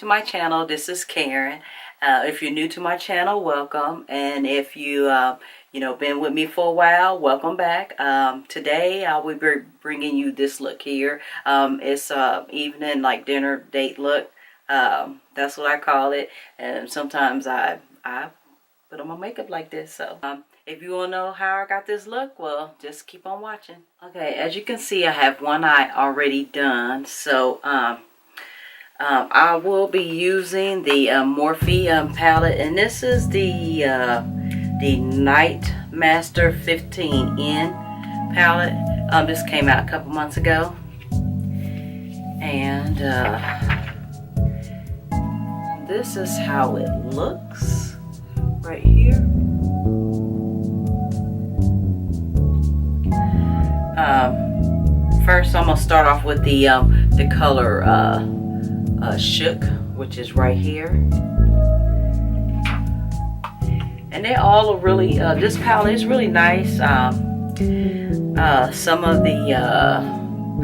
my channel. This is Karen. If you're new to my channel, welcome. And if you been with me for a while, welcome back. Today I will be bringing you this look here. It's evening, like dinner date look. That's what I call it. And sometimes I put on my makeup like this. So if you want to know how I got this look, well, just keep on watching. Okay, as you can see, I have one eye already done. So I will be using the Morphe palette, and this is the Night Master 15N palette. This came out a couple months ago, and this is how it looks right here. First, I'm gonna start off with the color Shook, which is right here, and they all are really. This palette is really nice. Some of the,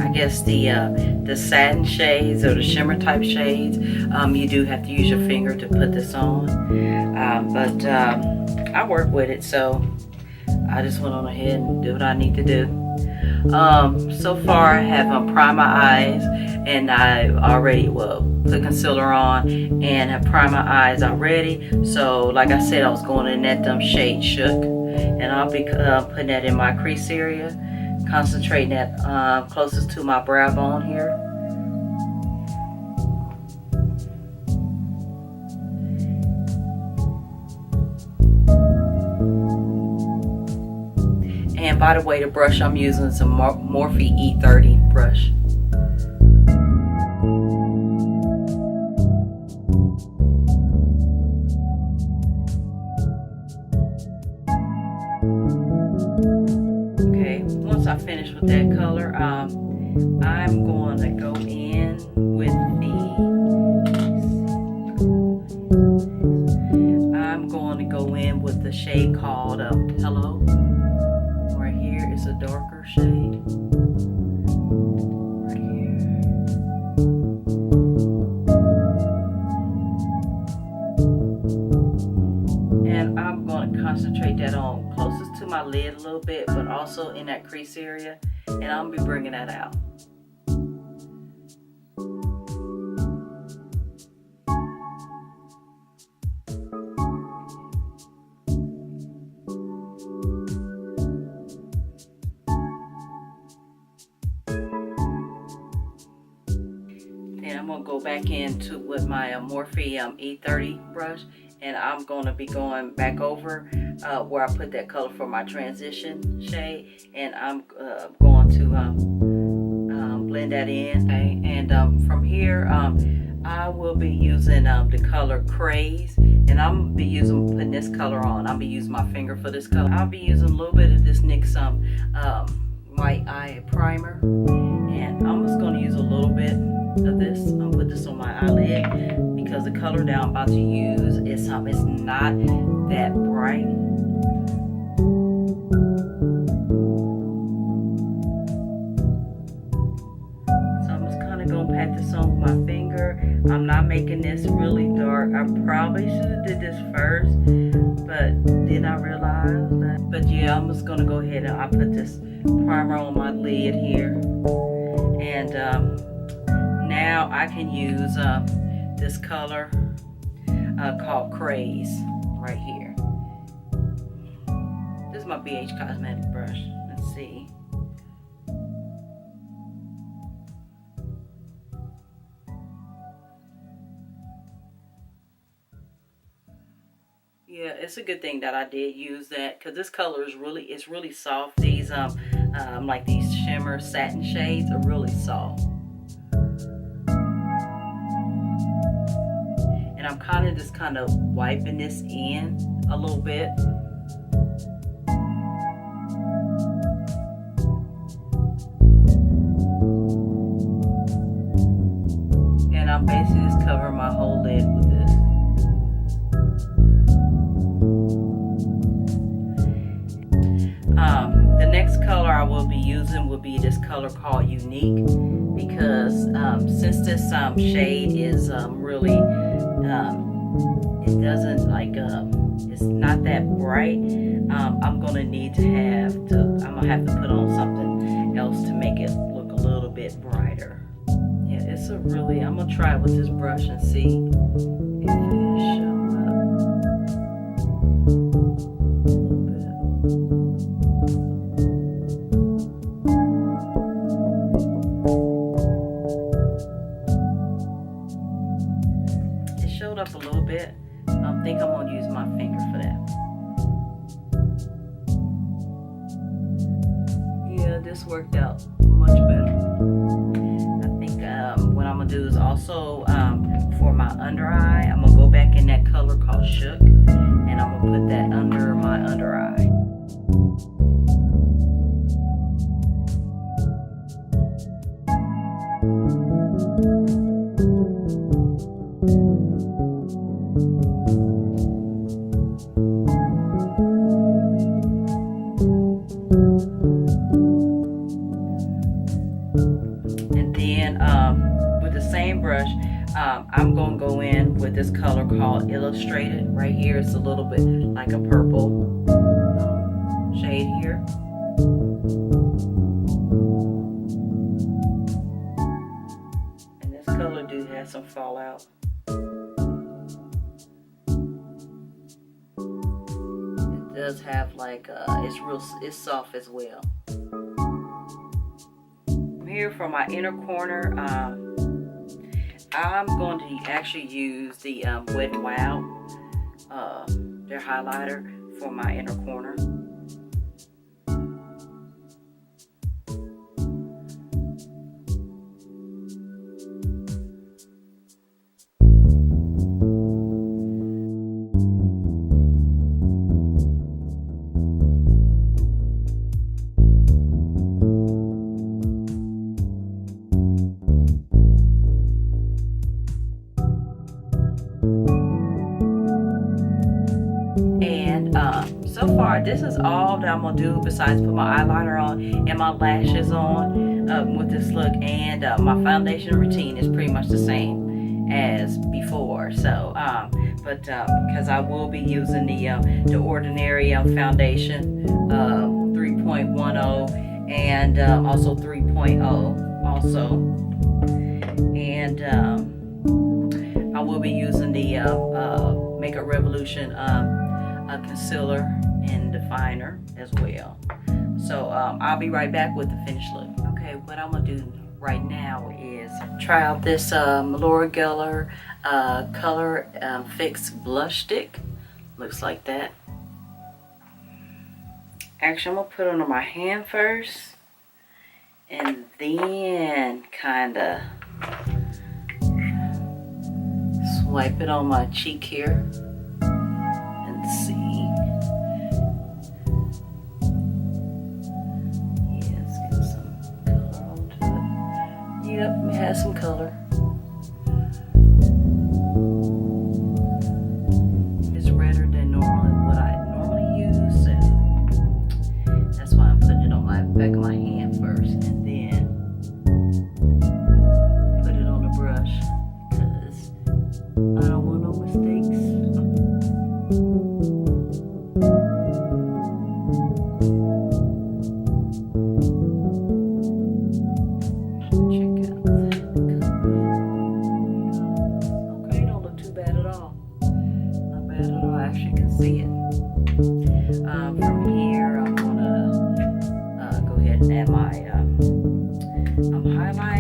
I guess the satin shades or the shimmer type shades, you do have to use your finger to put this on, but I work with it, so I just went on ahead and do what I need to do. So far I have primed my eyes, and I already put concealer on and have primed my eyes already. So like I said, I was going in that shade Shook, and I'll be putting that in my crease area, concentrating that closest to my brow bone here. And by the way, the brush I'm using is a Morphe E30 brush. Okay, once I finish with that color, I'm going to go in with the shade called Hello. It's a darker shade right here, and I'm going to concentrate that on closest to my lid a little bit, but also in that crease area, and I'm gonna be bringing that out. I'm going to go back into with my Morphe E30 brush, and I'm going to be going back over where I put that color for my transition shade, and I'm going to blend that in. Okay? And from here, I will be using the color Craze, and I'm going to be putting this color on. I'll be using my finger for this color. I'll be using a little bit of this NYX white eye primer, and I'm just going to use a little bit of this. I'm gonna put this on my eyelid because the color that I'm about to use is it's not that bright. So I'm just kind of gonna pat this on with my finger. I'm not making this really dark. I probably should have did this first, but then I realized that. But yeah, I'm just gonna go ahead and I put this primer on my lid here, and now I can use this color called Craze right here. This is my BH Cosmetic brush. Let's see. Yeah, it's a good thing that I did use that, because this color is really soft. These like these shimmer satin shades are really soft. And I'm kind of wiping this in a little bit. And I'm basically just covering my whole lid with this. The next color I will be using using will be this color called Unique, because since this shade is really it doesn't like it's not that bright, I'm gonna have to put on something else to make it look a little bit brighter. Yeah, it's a really, I'm gonna try it with this brush and see if it'll show up a little bit. It showed up a little bit. I think I'm gonna use my finger for that. Yeah, this worked out much better. I think what I'm gonna do is also for my under eye, I'm gonna go back in that color called Shook, and I'm gonna put that under my under eye. With the same brush, I'm going to go in with this color called Illustrated. Right here, it's a little bit like a purple shade here. And this color do have some fallout. It does have like, it's soft as well. Here for my inner corner, I'm going to actually use the Wet n Wild, their highlighter for my inner corner. So far, this is all that I'm gonna do besides put my eyeliner on and my lashes on with this look, and my foundation routine is pretty much the same as before. So because I will be using the Ordinary foundation 3.10 and also 3.0 also, and I will be using the Makeup Revolution concealer and definer as well. So I'll be right back with the finished look. Okay, what I'm gonna do right now is try out this Laura Gellar Color Fix Blush Stick. Looks like that. Actually, I'm gonna put it on my hand first, and then kinda swipe it on my cheek here. See, yeah, let's get some color onto it. Yep, it has some color. It's redder than what I normally use, so that's why I'm putting it on my back of my hand first, and then put it on the brush, because I don't want no mistakes. From here, I'm gonna go ahead and add my highlight, my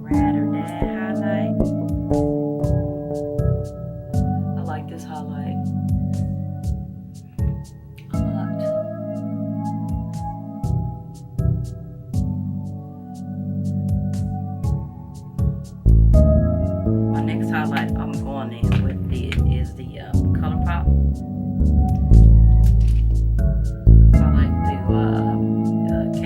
Rad or Dad highlight. I like this highlight a lot. My next highlight I'm going in with is the ColourPop. I like the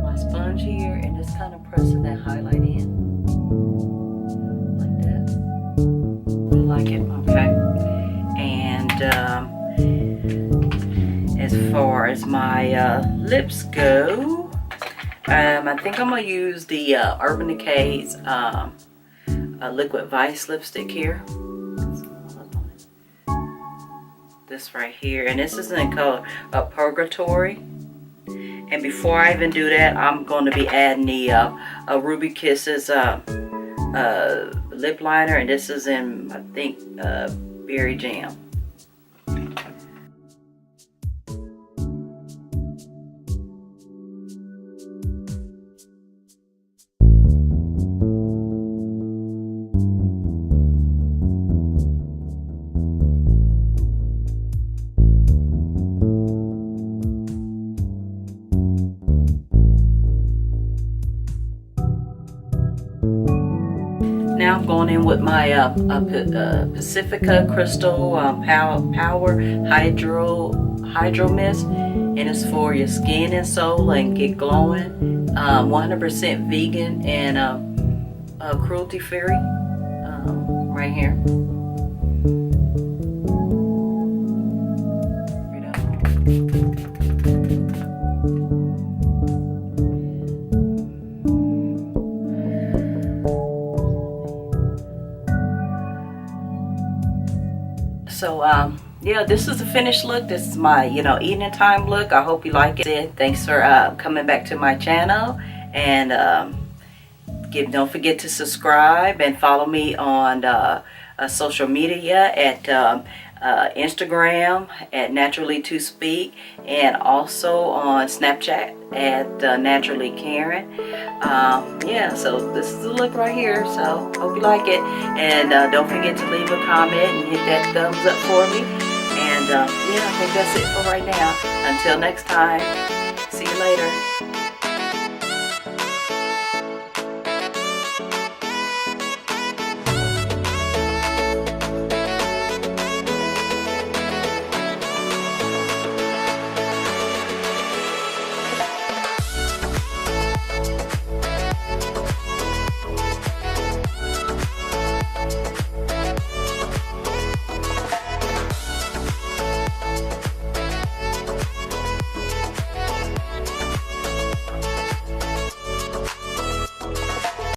my sponge here and just kind of pressing that highlight in like that. You like it? Okay. And as far as my lips go, I think I'm gonna use the Urban Decay's Liquid Vice lipstick here. This right here, and this is in color Purgatory. And before I even do that, I'm going to be adding the Ruby Kisses lip liner, and this is in, I think, Berry Jam. Now I'm going in with my Pacifica Crystal Power Hydro Mist, and it's for your skin and soul and get glowing. 100% vegan and cruelty free. Right here. So yeah, this is the finished look. This is my evening time look. I hope you like it. Thanks for coming back to my channel, and don't forget to subscribe and follow me on social media at Instagram at Naturally to Speak, and also on Snapchat at Naturally Karen. Yeah, so this is the look right here. So hope you like it, and don't forget to leave a comment and hit that thumbs up for me. And yeah, I think that's it for right now. Until next time, see you later.